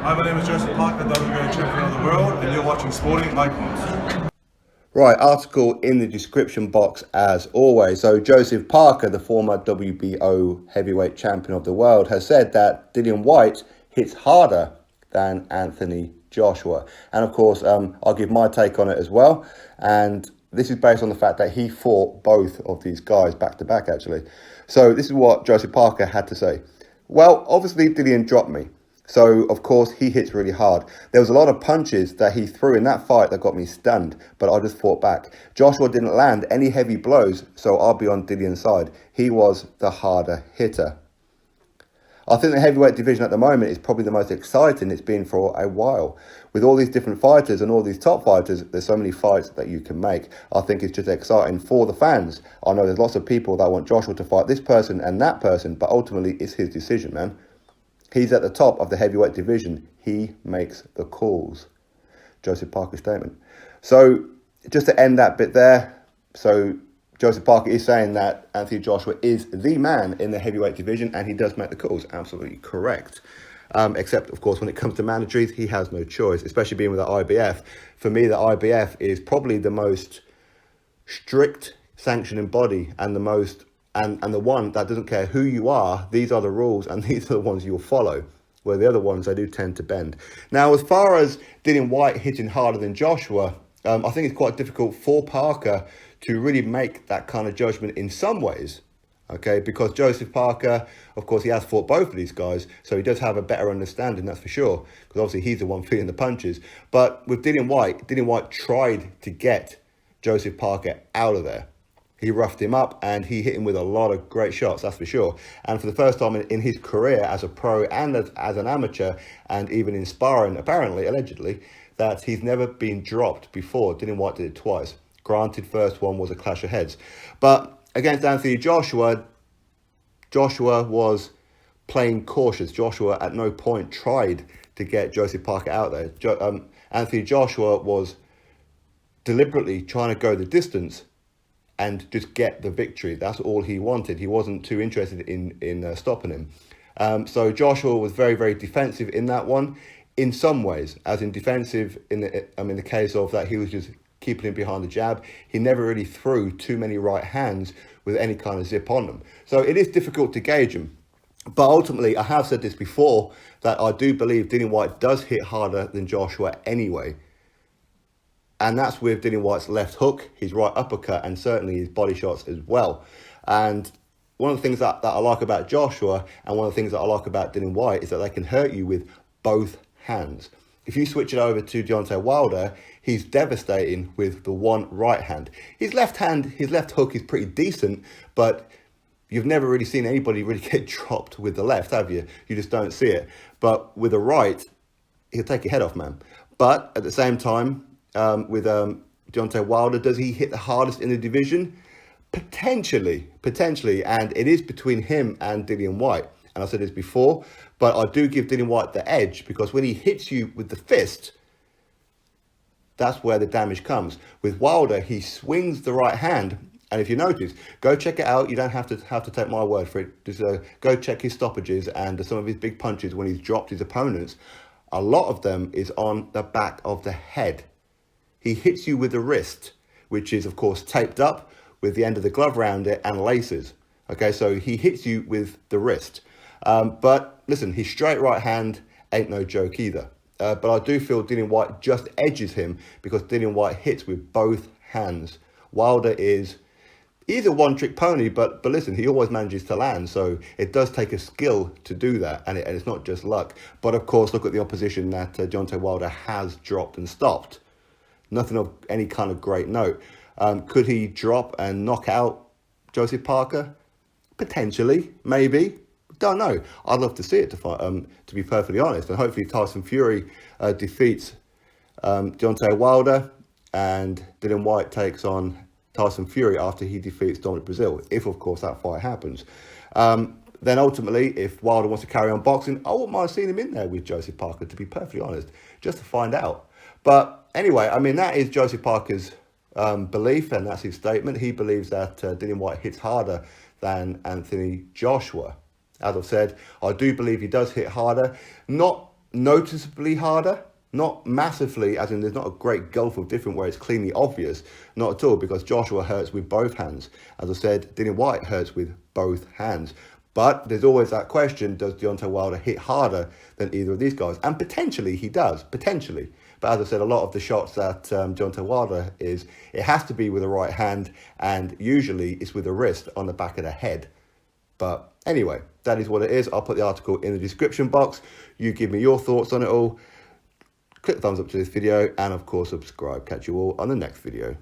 Hi, my name is Joseph Parker, WBO champion of the world, and you're watching Sporting Icons. Right, article in the description box as always. So Joseph Parker, the former WBO heavyweight champion of the world, has said that Dillian Whyte hits harder than Anthony Joshua. And of course, I'll give my take on it as well. And this is based on the fact that he fought both of these guys back to back, actually. So this is what Joseph Parker had to say. Well, obviously Dillian dropped me. So, of course, he hits really hard. There was a lot of punches that he threw in that fight that got me stunned, but I just fought back. Joshua didn't land any heavy blows, so I'll be on Dillian's side. He was the harder hitter. I think the heavyweight division at the moment is probably the most exciting it's been for a while. With all these different fighters and all these top fighters, there's so many fights that you can make. I think it's just exciting for the fans. I know there's lots of people that want Joshua to fight this person and that person, but ultimately it's his decision, man. He's at the top of the heavyweight division. He makes the calls. Joseph Parker's statement. So just to end that bit there, so Joseph Parker is saying that Anthony Joshua is the man in the heavyweight division and he does make the calls. Absolutely correct. Except, of course, when it comes to mandatories, he has no choice, especially being with the IBF. For me, the IBF is probably the most strict sanctioning body and the most and the one that doesn't care who you are. These are the rules and these are the ones you'll follow, where the other ones, they do tend to bend. Now, as far as Dillian Whyte hitting harder than Joshua, I think it's quite difficult for Parker to really make that kind of judgment in some ways, okay? Because Joseph Parker, of course, he has fought both of these guys, so he does have a better understanding, that's for sure, because obviously he's the one feeling the punches. But with Dillian Whyte tried to get Joseph Parker out of there. He roughed him up and he hit him with a lot of great shots, that's for sure. And for the first time in his career as a pro and as an amateur, and even in sparring, apparently, allegedly, that he's never been dropped before. Dillian Whyte did it twice. Granted, first one was a clash of heads. But against Anthony Joshua, Joshua was playing cautious. Joshua at no point tried to get Joseph Parker out there. Anthony Joshua was deliberately trying to go the distance and just get the victory. That's all he wanted. He wasn't too interested in stopping him. So Joshua was very, very defensive in that one, in some ways, as in defensive in the case of that he was just keeping him behind the jab. He never really threw too many right hands with any kind of zip on them. So it is difficult to gauge him. But ultimately, I have said this before, that I do believe Dillian Whyte does hit harder than Joshua anyway. And that's with Dillian Whyte's left hook, his right uppercut, and certainly his body shots as well. And one of the things that I like about Joshua, and one of the things that I like about Dillian Whyte, is that they can hurt you with both hands. If you switch it over to Deontay Wilder, he's devastating with the one right hand. His left hook is pretty decent, but you've never really seen anybody really get dropped with the left, have you? You just don't see it. But with the right, he'll take your head off, man. But at the same time, with Deontay Wilder, does he hit the hardest in the division? Potentially, and it is between him and Dillian Whyte. And I said this before, but I do give Dillian Whyte the edge, because when he hits you with the fist, that's where the damage comes. With Wilder, he swings the right hand, and if you notice, go check it out. You don't have to take my word for it. Just go check his stoppages and some of his big punches when he's dropped his opponents. A lot of them is on the back of the head. He hits you with the wrist, which is, of course, taped up with the end of the glove around it and laces. Okay, so he hits you with the wrist. But listen, his straight right hand ain't no joke either. But I do feel Dillian Whyte just edges him, because Dillian Whyte hits with both hands. Wilder he's a one-trick pony, but listen, he always manages to land. So it does take a skill to do that, and it's not just luck. But of course, look at the opposition that Deontay Wilder has dropped and stopped. Nothing of any kind of great note. Could he drop and knock out Joseph Parker? Potentially, maybe. Don't know. I'd love to see it, to be perfectly honest. And hopefully Tyson Fury defeats Deontay Wilder, and Dillian Whyte takes on Tyson Fury after he defeats Dominic Brazil, if, of course, that fight happens. Then ultimately, if Wilder wants to carry on boxing, I wouldn't mind seeing him in there with Joseph Parker, to be perfectly honest, just to find out. But anyway, I mean, that is Joseph Parker's belief, and that's his statement. He believes that Dillian Whyte hits harder than Anthony Joshua. As I've said, I do believe he does hit harder, not noticeably harder. Not massively, as in there's not a great gulf of difference where it's cleanly obvious. Not at all, because Joshua hurts with both hands. As I said, Dillian Whyte hurts with both hands. But there's always that question, does Deontay Wilder hit harder than either of these guys? And potentially he does, potentially. But as I said, a lot of the shots that Deontay Wilder it has to be with the right hand, and usually it's with the wrist on the back of the head. But anyway, that is what it is. I'll put the article in the description box. You give me your thoughts on it all. Click the thumbs up to this video, and of course subscribe. Catch you all on the next video.